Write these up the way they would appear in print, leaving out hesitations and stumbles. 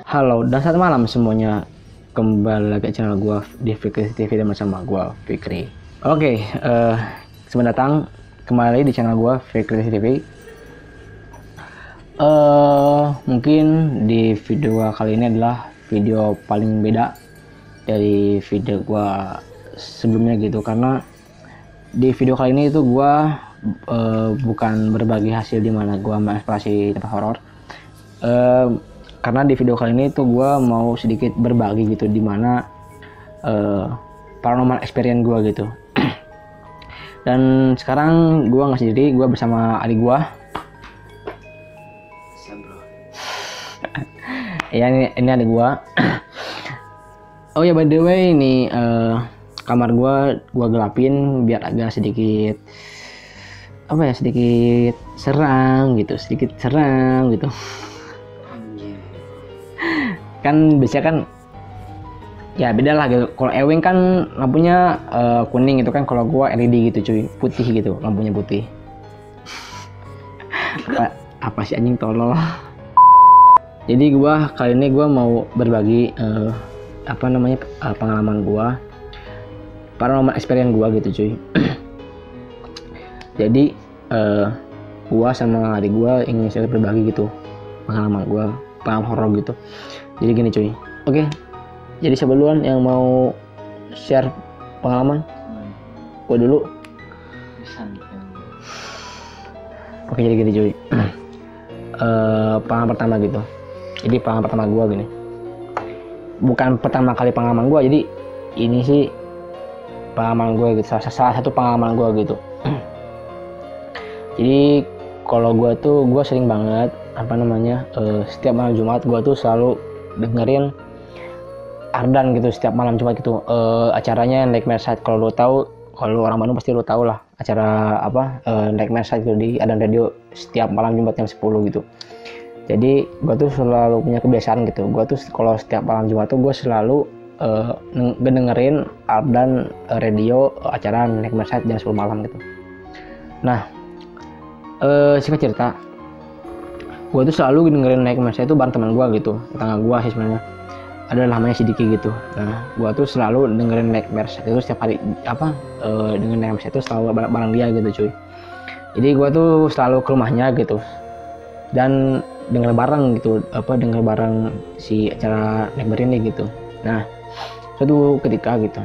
Halo dan selamat malam semuanya, kembali lagi ke channel gua di Fikri TV dan bersama gua Fikri. Oke, selamat datang kembali di channel gua Fikri TV. Mungkin di video kali ini adalah video paling beda dari video gua sebelumnya gitu, karena di video kali ini itu gua bukan berbagi hasil di mana gua mengeksplorasi tempat horor. Karena di video kali ini tuh gue mau sedikit berbagi gitu, dimana paranormal experience gue gitu. Dan sekarang gue nggak sendiri, gue bersama adik gue. Ya ini adik gue. Oh ya, by the way, ini kamar gue gelapin biar agak sedikit sedikit seram gitu. Kan biasanya kan ya beda lah gitu. Kalau Ewing kan lampunya kuning gitu kan, kalau gua LED gitu cuy, putih gitu, lampunya putih. apa sih anjing tolol. Jadi gua kali ini gua mau berbagi pengalaman gua, paranormal experience gua gitu cuy. Jadi gua sama adik gua ingin saya berbagi gitu pengalaman gua, pengalaman horor gitu. Jadi gini cuy, oke. Jadi sebelum yang mau share pengalaman, gua dulu. Oke, jadi gini cuy. Pengalaman pertama gitu. Jadi pengalaman pertama gua gini. Bukan pertama kali pengalaman gua, jadi ini sih pengalaman gua gitu. Salah satu pengalaman gua gitu. Jadi kalau gua sering banget setiap malam Jumat gua tuh selalu dengerin Ardan gitu setiap malam Jumat gitu. Acaranya Nightmare Side. Kalau orang Bandung pasti lo tahu lah acara Nightmare Side gitu di Ardan Radio setiap malam Jumat jam 10 gitu. Jadi gua tuh selalu punya kebiasaan gitu. Gua tuh kalau setiap malam Jumat tuh gua selalu dengerin Ardan Radio acara Nightmare Side jam 10 malam gitu. Nah, singkat cerita, gue tuh selalu dengerin Nightmare Side itu bareng teman gue gitu, tetangga gue sih sebenarnya, ada namanya si Diki gitu. Nah, gue tuh selalu dengerin Nightmare Side itu setiap hari, dengerin Nightmare Side itu selalu bareng dia gitu cuy. Jadi gue tuh selalu ke rumahnya gitu dan denger bareng si acara Nightmare ini gitu. Nah, suatu ketika gitu,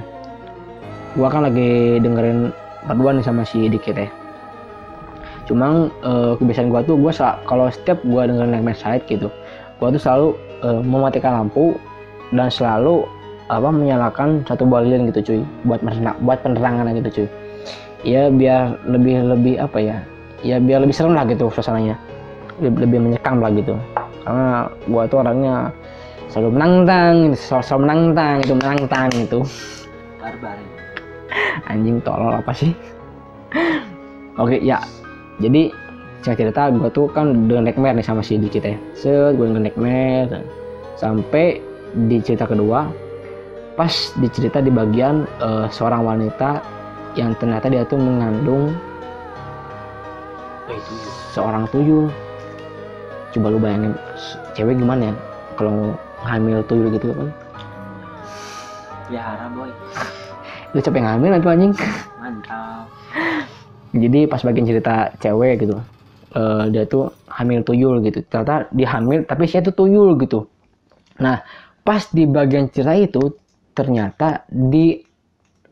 gue kan lagi dengerin berdua nih sama si Diki teh. Cuma kebiasaan gue tuh kalau setiap gue dengerin Nightmare Side gitu, gue tuh selalu mematikan lampu dan selalu menyalakan satu buah lilin gitu cuy, buat penerangan gitu cuy. Ya biar lebih biar lebih serem lah gitu suasananya, lebih menyekam lah gitu. Karena gue tuh orangnya selalu menantang gitu. Barbar. Anjing tolol apa sih? Oke ya. Jadi saya cerita, gue tuh kan dengan Nightmare nih sama si Diki teh. Gue dengan Nightmare sampai di cerita kedua, pas dicerita di bagian seorang wanita yang ternyata dia tuh mengandung seorang tuyul. Coba lu bayangin cewek gimana ya kalau hamil tuyul gitu kan? Pelihara boy. Lu capek ngambil itu anjing. Mantap. Jadi pas bagian cerita cewek gitu, dia tuh hamil tuyul gitu. Ternyata dia hamil tapi saya tuh tuyul gitu. Nah, pas di bagian cerita itu ternyata di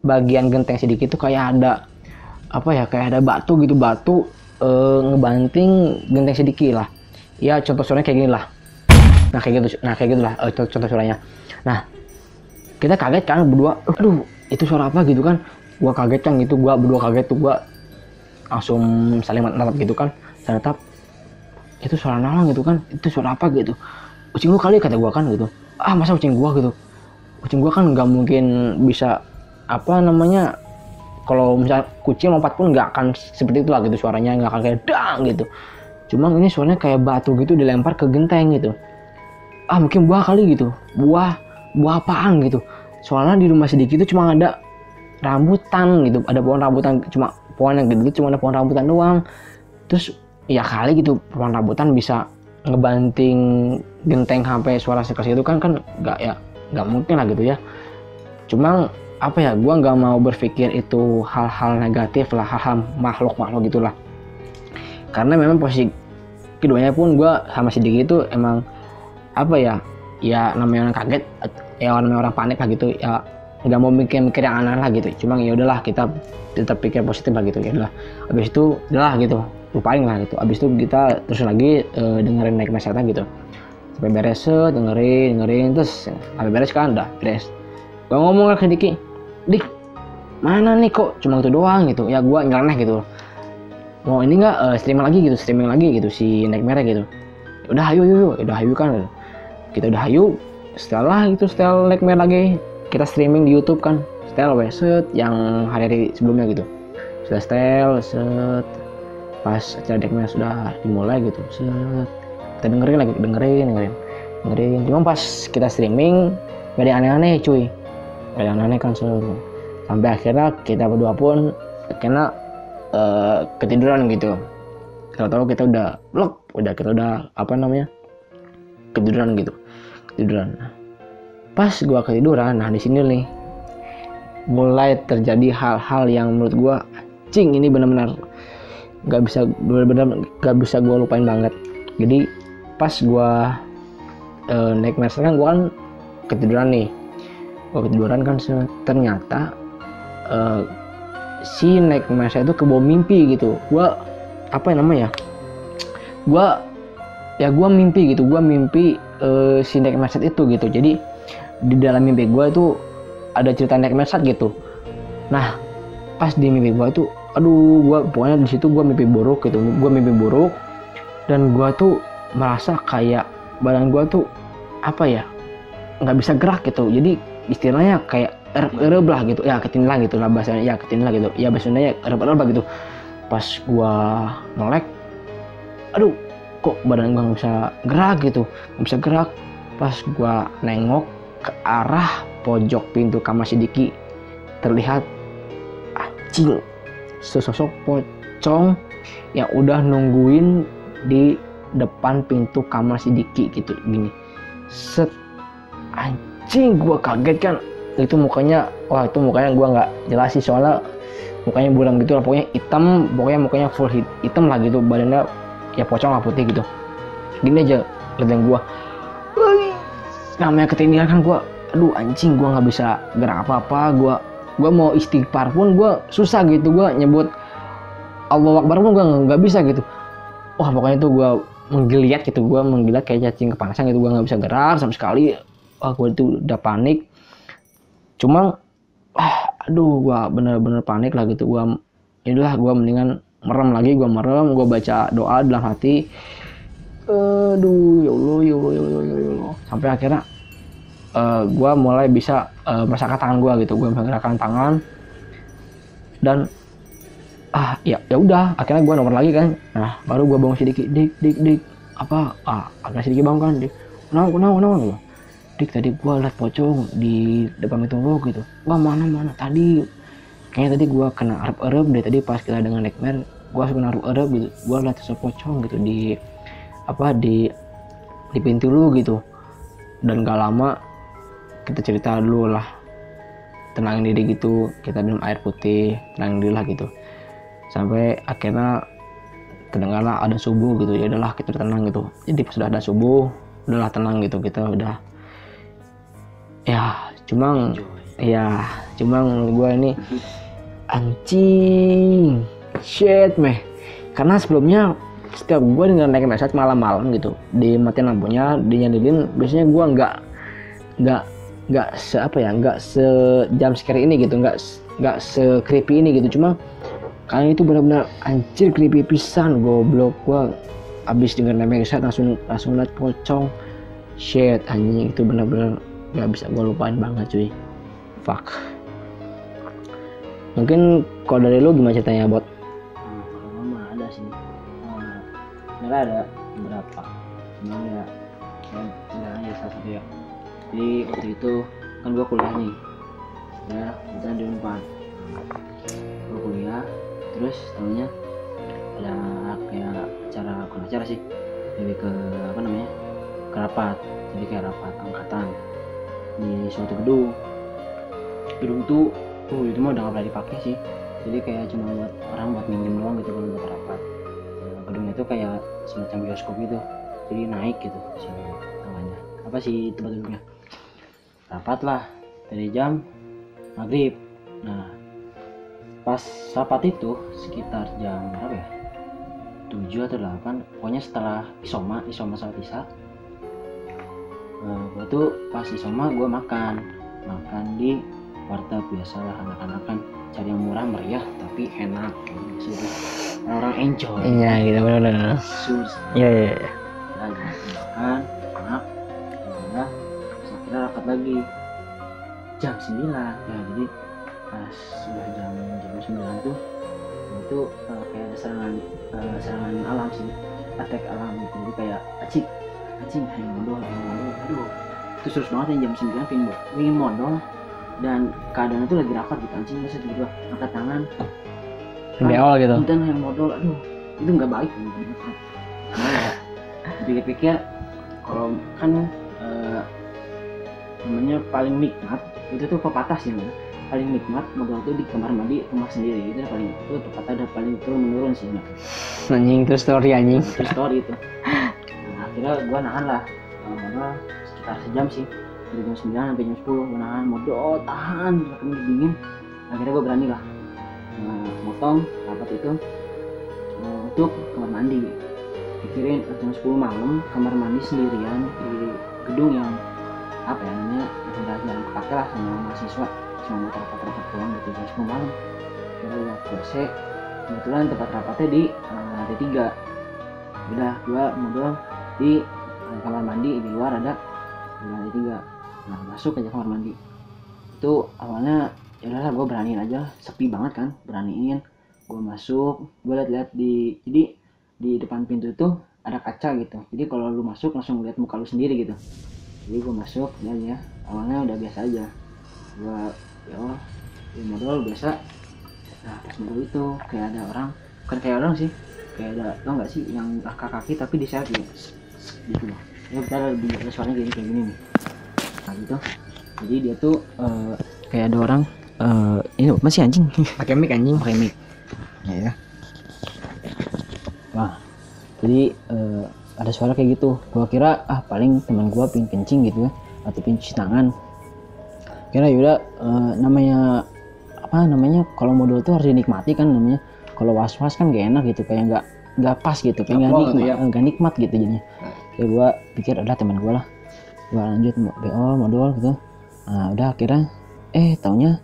bagian genteng sedikit tuh kayak ada kayak ada batu ngebanting genteng sedikit lah. Ya contoh suaranya kayak gini lah. Nah kayak gitu lah contoh suaranya. Nah, kita kaget kan berdua, aduh itu suara apa gitu kan. Gua kaget kan gitu, gua berdua kaget tuh, gua langsung saling menatap gitu kan. Ternyata itu suara nalang gitu kan, itu suara apa gitu. Kucing lu kali kata gua kan gitu. Masa kucing gua gitu, kucing gua kan nggak mungkin bisa kalau misal kucing lompat pun nggak akan seperti itu lah gitu, suaranya nggak akan kayak dang gitu. Cuma ini suaranya kayak batu gitu dilempar ke genteng gitu. Mungkin buah kali gitu, buah apaan gitu. Soalnya di rumah sedikit itu cuma ada rambutan gitu, ada pohon rambutan, cuma pohon yang gede cuma ada pohon rambutan doang. Terus ya kali gitu pohon rambutan bisa ngebanting genteng sampai suara sekeras itu kan nggak mungkin lah gitu ya. Cuma apa ya, gue nggak mau berpikir itu hal-hal negatif lah, hal-hal makhluk gitulah. Karena memang posisi keduanya pun gue sama si Diki itu emang apa ya namanya orang kaget ya, namanya orang panik lah gitu ya, nggak mau mikir yang aneh lah gitu. Cuma ya udahlah, kita tetap pikir positif lah gitu. Ya udah, habis itu udahlah gitu, lupain lah gitu. Habis itu kita terus lagi dengerin Nightmare Satan gitu sampai beres, dengerin terus sampai beres kan, udah beres. Gue ngomong ke Diki, Dik mana nih kok cuma itu doang gitu ya, gue nyeleneh gitu, mau ini nggak streaming lagi gitu si Nightmare gitu. Udah hayu kan, kita udah hayu. Setelah Nightmare lagi kita streaming di YouTube kan, setel set yang hari sebelumnya gitu, sudah set pas acara Nightmare sudah dimulai gitu, set kita dengerin. Cuma pas kita streaming gak ada aneh-aneh cuy, kan sampai akhirnya kita berdua pun kena ketiduran gitu. Tahu kita udah ketiduran. Pas gua ketiduran, nah di sini nih mulai terjadi hal-hal yang menurut gua ini benar-benar gak bisa gua lupain banget. Jadi pas gua Nightmare kan gua kan ketiduran nih. Kan ternyata si Nightmare itu kebawa mimpi gitu. Gua mimpi gitu. Gua mimpi si Nightmare itu gitu. Jadi di dalam mimpi gua itu ada cerita Nightmare gitu. Nah, pas di mimpi gua itu gua pokoknya di situ gua mimpi buruk gitu. Dan gua tuh merasa kayak badan gua tuh nggak bisa gerak gitu. Jadi istilahnya kayak erep lah gitu ya, ketinlah gitu lah bahasanya gitu ya, bahasanya erep lah gitu. Pas gua melek, kok badan gua nggak bisa gerak. Pas gua nengok ke arah pojok pintu kamar si Diki, terlihat sesosok pocong yang udah nungguin di depan pintu kamar si Diki gitu gini. Set, gua kaget kan. Itu mukanya gua nggak jelas sih, soalnya mukanya buram gitu lah, pokoknya hitam, mukanya full hitam lah gitu, badannya ya pocong lah, putih gitu. Gini aja liatin gua, namanya ketindihan kan, gua gua nggak bisa gerak apa-apa. Gua mau istighfar pun gua susah gitu, gua nyebut Allahu Akbar pun gua nggak bisa gitu. Pokoknya itu gua menggeliat kayak cacing kepanasan gitu. Gua nggak bisa gerak sama sekali. Gua itu udah panik. Cuma gua bener-bener panik lah gitu. Gua mendingan merem lagi. Gua baca doa dalam hati. Ya Allah. Sampai akhirnya gua mulai bisa merasakan tangan gua gitu. Gua menggerakkan tangan dan ya udah, akhirnya gua nomor lagi kan. Nah, baru gua bangun sedikit, dik akhirnya sedikit bangun kan, dik, kenapa Dik, tadi gua liat pocong di depan pintu lo gitu. Mana tadi, kayaknya tadi gua kena arep deh tadi pas kita dengan Nightmare. Gua kena arep gitu, gua liat sosok pocong gitu di pintu lo gitu. Dan gak lama kita cerita dulu lah, tenangin diri gitu, kita minum air putih, tenangin diri lah gitu. Sampai akhirnya kedengarlah ada subuh gitu. Ya udahlah, kita tenang gitu. Jadi pas sudah ada subuh, udahlah tenang gitu, kita udah cuma menurut gue ini shit meh. Karena sebelumnya setiap gue dengan naik mesej malam-malam gitu, dimatiin lampunya, dinyalain, biasanya gue nggak se jam scare ini gitu, nggak se creepy ini gitu. Cuma kali itu benar-benar creepy pisan, goblok. Gue abis denger naik mesej langsung liat pocong. Shit, anjing, itu benar-benar gak bisa gue lupain banget cuy. Fuck. Mungkin kalau dari lu gimana ceritanya, Bot? Kalau mama ada sih, sebenarnya ada beberapa, cuman ya aja salah satu ya. Jadi waktu itu kan gue kuliah nih ya, kita di Unpad. Gue kuliah, terus tahunya ada kayak bukan acara sih, lebih ke apa namanya, ke rapat. Jadi kayak rapat angkatan di suatu gedung tuh itu mah udah nggak pernah dipakai sih, jadi kayak cuma buat orang buat minjem doang gitu kalau buat rapat. Gedungnya tuh kayak semacam bioskop gitu, jadi naik gitu sih namanya, apa sih tempat duduknya. Rapat lah dari jam maghrib. Nah pas rapat itu sekitar jam berapa ya, 7 atau 8, pokoknya setelah isoma salat isya. Gue tuh pas isoma gue makan di warteg. Biasalah anak-anak kan cari yang murah meriah tapi enak gitu. Orang enjoy. Iya gitu, benar-benar. Sus. Iya. Lagi makan enak, udah terus akhirnya rapat lagi jam 9. Nah jadi pas sudah jam 9 tuh itu kayak ada serangan alam sih, attack alam gitu. Jadi kayak acing pengen modal, aduh itu terus banget yang jam 9 pengen modal, dan keadaannya tuh lagi rapat gitu. Anjing bisa tiba-tiba angkat tangan BO gitu. Kita yang modal, aduh itu nggak baik gitu. Nah ya dipikir-pikir kalau kan namanya paling nikmat itu tuh pepatah sih namanya, paling nikmat modal tuh di kamar mandi rumah sendiri. Itu paling, itu pepatah udah paling turun menurun sih. Anjing itu story anjing. Itu story itu. Nah, akhirnya gue nahan lah modal sekitar sejam sih, dari jam 9 sampai jam 10 gue nahan modal, tahan kami dingin. Akhirnya gue berani lah motong rapat itu untuk kamar mandi. Pikirin jam 10 malam kamar mandi sendirian di gedung yang apa ya namanya, jarang kepake lah sama mahasiswa, cuma buat rapat-rapat doang gitu jam 10 malam. Kira buat WC, kebetulan tempat rapatnya di lantai 3. Udah gua modal di kamar mandi, di luar ada di lantai 3. Nah masuk aja kamar mandi itu awalnya ya udahlah gue beraniin aja, sepi banget kan, beraniin gue masuk. Gue liat jadi di depan pintu itu ada kaca gitu, jadi kalau lu masuk langsung lihat muka lu sendiri gitu. Jadi gue masuk ya awalnya udah biasa aja, gue ya modal biasa. Nah pas modal itu kayak ada orang, bukan kayak orang sih, kayak ada, tau nggak sih yang kaki tapi diseret gitu loh ya, kita ada suaranya kayak gini nih. Nah gitu, jadi dia tuh kayak ada orang ini masih anjing Pakai mic anjing. pakai mic ya. Wah jadi ada suara kayak gitu. Gua kira paling teman gua pingin kencing gitu ya, atau pingin cuci tangan. Kira yaudah namanya kalau modal tuh harus dinikmati kan namanya. Kalau was-was kan gak enak gitu, kayak nggak pas gitu, kayak nggak nikmat gitu jadinya. Ya gua pikir udah teman gua lah, gua lanjut BO modal gitu. Nah udah akhirnya taunya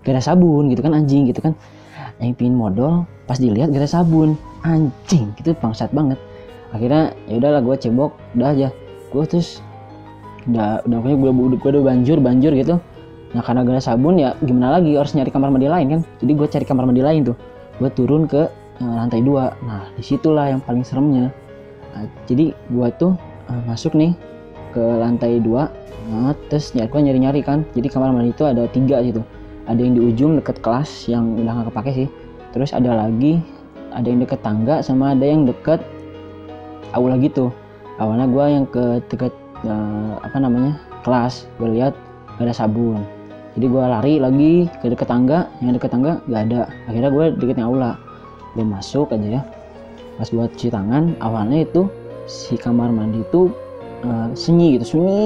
gak ada sabun gitu kan, anjing gitu kan. Yang pingin modal pas dilihat gak ada sabun, anjing gitu, bangsat banget. Akhirnya ya udahlah gue cebok, udah aja gue terus udah pokoknya gue udah banjur gitu. Nah karena gak ada sabun ya gimana lagi, harus nyari kamar mandi lain kan. Jadi gue cari kamar mandi lain tuh, gue turun ke lantai 2. Nah disitulah yang paling seremnya. Nah, jadi gue tuh masuk nih ke lantai 2. Nah, terus gue nyari kan, jadi kamar mandi itu ada 3 gitu. Ada yang di ujung deket kelas yang udah gak kepake sih, terus ada yang deket tangga, sama ada yang deket aula gitu. Awalnya gue yang ke deket kelas, gue lihat gak ada sabun, jadi gue lari lagi ke deket tangga, yang deket tangga gak ada. Akhirnya gue deketnya aula, gue masuk aja ya. Pas gue cuci tangan, awalnya itu si kamar mandi itu sunyi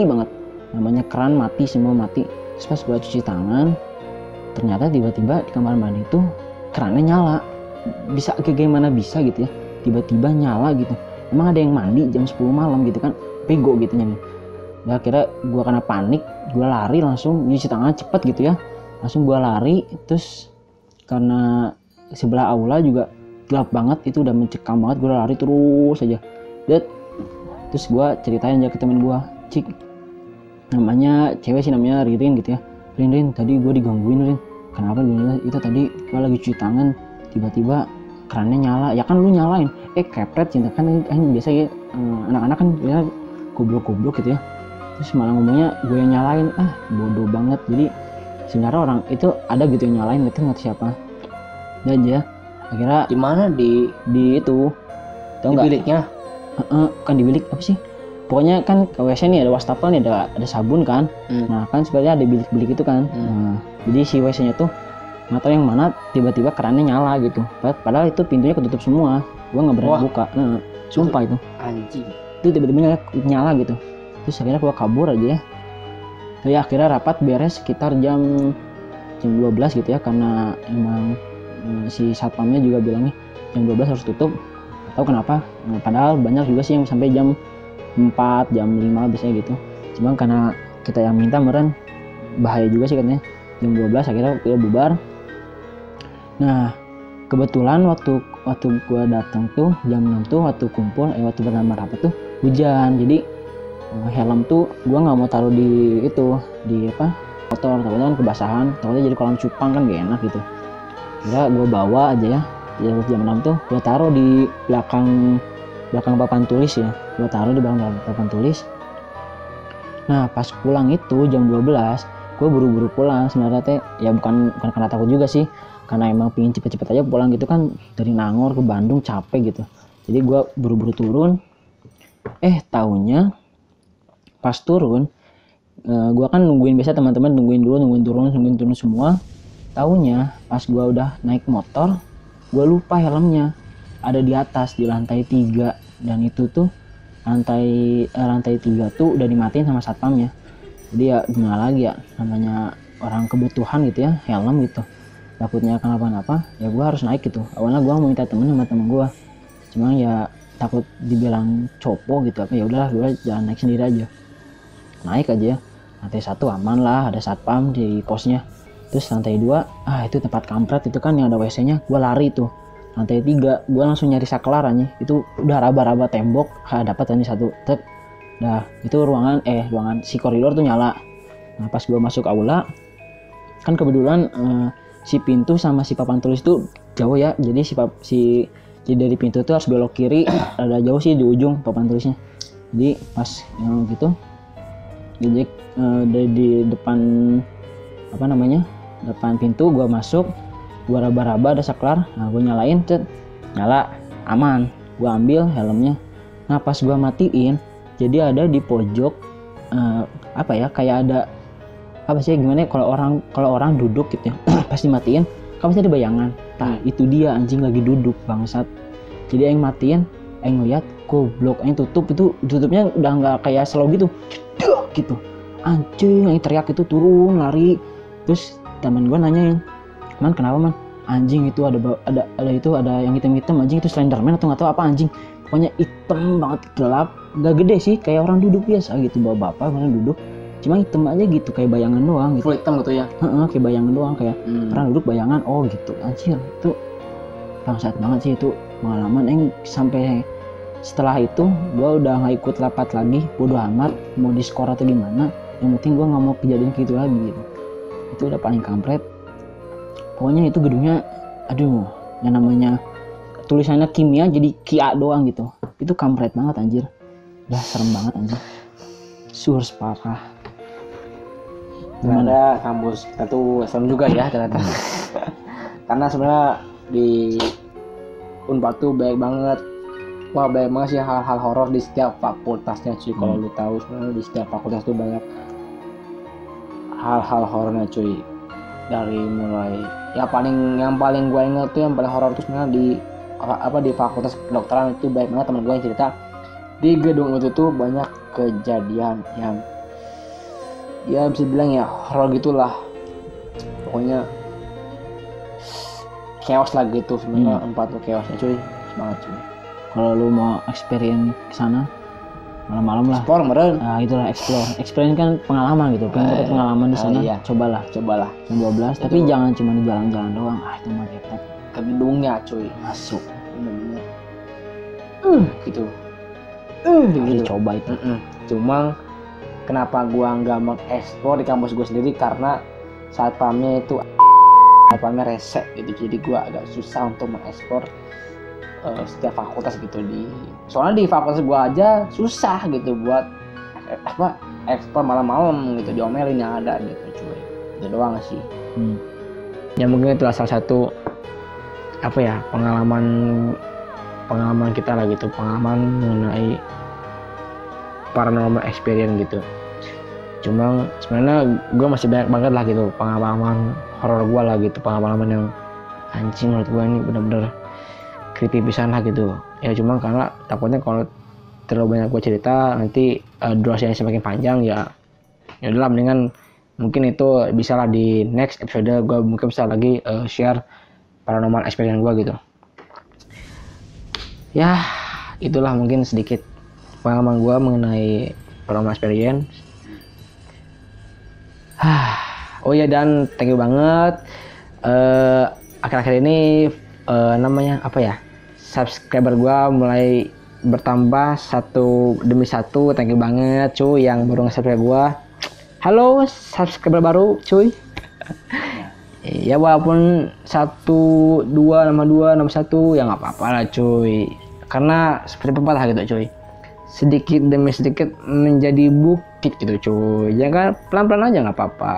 banget, namanya keran mati, semua mati. Terus pas gue cuci tangan, ternyata tiba-tiba di kamar mandi itu kerannya nyala. Bisa gimana bisa gitu ya, tiba-tiba nyala gitu. Emang ada yang mandi jam 10 malam gitu kan, bego gitu nih. Nah akhirnya gue karena panik, gue lari langsung, cuci tangan cepet gitu ya, langsung gue lari. Terus karena sebelah aula juga gelap banget, itu udah mencekam banget, gue lari terus aja. Terus gue ceritain aja ke temen gue, Cik, namanya cewek sih, namanya Ririn gitu ya. Rin tadi gue digangguin, Rin. Kenapa? Itu tadi gue lagi cuci tangan, tiba-tiba kerannya nyala. Ya kan lu nyalain, kepret cinta kan biasa ya, anak-anak kan ya goblok gitu ya. Terus malah ngomongnya gue yang nyalain, bodoh banget. Jadi sebenarnya orang itu ada gitu yang nyalain, nggak siapa. Udah aja akhirnya Di mana di itu tau di nggak, biliknya? Kan di bilik apa sih, pokoknya kan ke WC nih ada wastafel nih, ada sabun kan. Nah kan sebenarnya ada bilik-bilik itu kan. Nah, jadi si WC-nya tuh nggak tahu yang mana tiba-tiba kerannya nyala gitu, padahal itu pintunya ketutup semua, gua nggak berani buka. Sumpah itu Anjing. itu tiba-tiba nyala gitu. Terus akhirnya gua kabur aja ya. Jadi akhirnya rapat beres sekitar jam 12 gitu ya, karena emang si satpamnya juga bilangnya jam 12 harus tutup. Gak tahu kenapa. Padahal banyak juga sih yang sampai jam 4, jam 5 biasanya gitu. Cuma karena kita yang minta meren bahaya juga sih katanya. Jam 12 akhirnya kita bubar. Nah, kebetulan waktu gua datang tuh jam 6 tuh waktu kumpul waktu pertama rapat tuh hujan. Jadi helm tuh gua nggak mau taruh di motor, takutnya kan kebasahan, takutnya jadi kolam cupang kan gak enak gitu. Kira gua bawa aja ya. Jam 6 tuh gua taruh di belakang papan tulis ya. Gua taruh di belakang papan tulis. Nah, pas pulang itu jam 12, gua buru-buru pulang sebenarnya teh. Ya bukan karena takut juga sih, karena emang pingin cepet-cepet aja pulang gitu kan, dari Nangor ke Bandung capek gitu. Jadi gua buru-buru turun. Taunya pas turun, gua kan nungguin, biasa teman-teman nungguin turun semua. Taunya pas gua udah naik motor, gua lupa helmnya ada di atas di lantai 3, dan itu tuh lantai 3 tuh udah dimatiin sama satpamnya. Jadi ya gimana lagi ya, namanya orang kebutuhan gitu ya, helm gitu, takutnya kenapa-napa ya gua harus naik gitu. Awalnya gua mau minta sama temen gua, cuma ya takut dibilang copo gitu, apa ya udahlah gua jalan naik sendiri aja. Naik aja ya, lantai 1 aman lah, ada satpam di posnya. Terus lantai 2, itu tempat kampret itu kan yang ada WC-nya. Gue lari tuh. Lantai 3, gue langsung nyari saklar aja. Itu udah raba-raba tembok, dapat aja satu. Dah, itu ruangan si koridor tuh nyala. Nah, pas gue masuk aula, kan kebetulan si pintu sama si papan tulis tuh jauh ya. Jadi si dari pintu tuh harus belok kiri, ada jauh sih di ujung papan tulisnya. Jadi pas gitu, jadi di depan depan pintu gue masuk, gue raba-raba ada saklar. Nah gue nyalain, nyala, aman, gue ambil helmnya. Nah pas gue matiin, jadi ada di pojok kayak ada apa sih, gimana ya, kalau orang duduk gitu ya pasti matiin kan pasti ada bayangan. Nah itu dia anjing lagi duduk bangsat. Jadi yang matiin, yang lihat goblok, yang tutupnya udah nggak kayak slow gitu anjing. Yang teriak itu turun lari. Terus teman gue nanyain, man kenapa man? Anjing itu ada yang hitam anjing, itu Slenderman atau nggak tahu apa anjing. Pokoknya hitam banget, gelap, nggak gede sih, kayak orang duduk biasa gitu, bapak orang duduk, cuma hitam aja gitu, kayak bayangan doang gitu. Full hitam gitu ya? Kayak bayangan doang, kayak orang duduk bayangan. Oh gitu, anjir itu bangsat banget sih itu pengalaman. Sampai setelah itu gue udah nggak ikut rapat lagi, bodo amat mau diskor atau gimana, yang penting gue nggak mau kejadian gitu lagi gitu. Itu udah paling kampret. Pokoknya itu gedungnya, yang namanya tulisannya kimia jadi kia doang gitu. Itu kampret banget anjir. Udah serem banget anjir. Surs parah. Ternyata kampus kita tuh serem juga ya ternyata. Karena sebenarnya di Unpad tuh banyak banget sih hal-hal horor di setiap fakultasnya cuy. Kalau lu tahu sebenarnya di setiap fakultas tuh banyak hal-hal horornya cuy. Dari mulai yang paling gue inget tuh, yang paling horor tuh sebenarnya di fakultas kedokteran itu banyak banget teman gue yang cerita di gedung itu tuh banyak kejadian yang ya bisa bilang ya horor gitulah. Pokoknya chaos lah gitu sebenarnya. Unpad tuh chaosnya cuy, semangat cuy. Kalau lu mau experience kesana malam-malam lah. Explore meren. Nah itulah experience kan pengalaman gitu. Pengen dapat pengalaman di sana. Iya. Cobalah. Jam 12. Tapi jangan cuma di jalan-jalan doang. Itu mah repot. Ke gedungnya cuy, Masuk. bener-bener. Gitu. Harus coba itu. Cuma kenapa gua nggak mengeksplor di kampus gua sendiri, karena satpamnya rese gitu. Jadi gua agak susah untuk mengeksplor setiap fakultas gitu. Soalnya di fakultas gua aja susah gitu buat ekspor malam-malam gitu, diomelin yang ada gitu cuy. Itu doang sih. Ya mungkin itulah salah satu pengalaman pengalaman kita lah gitu, pengalaman mengenai paranormal experience gitu. Cuma sebenarnya gue masih banyak banget lah gitu pengalaman horor gue lah gitu, pengalaman yang anjing menurut gue ini bener-bener creepy pisan lah gitu ya. Cuma karena takutnya kalau terlalu banyak gue cerita nanti durasinya semakin panjang ya udahlah, mendingan mungkin itu bisa lah di next episode gue mungkin bisa lagi share paranormal experience gue gitu ya. Itulah mungkin sedikit pengalaman gue mengenai paranormal experience. Oh ya, dan thank you banget akhir-akhir ini namanya apa ya, subscriber gue mulai bertambah satu demi satu. Thank you banget cuy yang baru nge-subscribe gue. Halo subscriber baru cuy. Ya walaupun 1, 2, nama 2, nama 1 ya nggak apa-apa lah cuy, karena seperti pepatah gitu cuy, sedikit demi sedikit menjadi bukit gitu cuy, ya kan, pelan-pelan aja nggak apa-apa.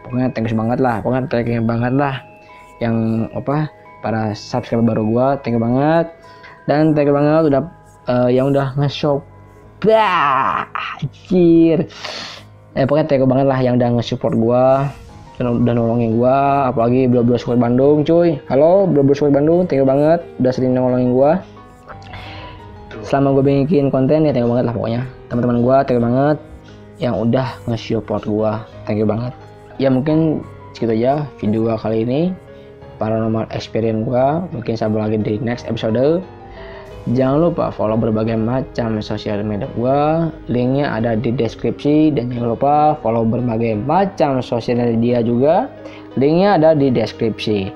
Pokoknya thanks banget lah, pokoknya thank you banget lah yang apa para subscriber baru gua, thank you banget. Dan thank you banget udah yang udah nge-shop anjir. Pokoknya thank you banget lah yang udah nge-support gua dan nolongin gua, apalagi bro-bro Squad Bandung cuy. Halo bro-bro Squad Bandung, thank you banget udah sering nolongin gua selama gue bikin konten ya. Thank you banget lah pokoknya teman-teman gue, thank you banget yang udah nge-support gue, thank you banget ya. Mungkin segitu aja video gue kali ini, paranormal experience gue. Mungkin sampai lagi di next episode. Jangan lupa follow berbagai macam sosial media gue, linknya ada di deskripsi. Dan jangan lupa follow berbagai macam sosial media juga, linknya ada di deskripsi.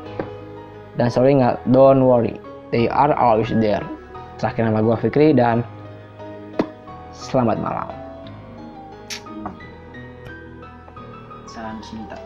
Dan sorry nggak, don't worry, they are always there. Terakhir nama gue Fikri dan selamat malam. Salam cinta.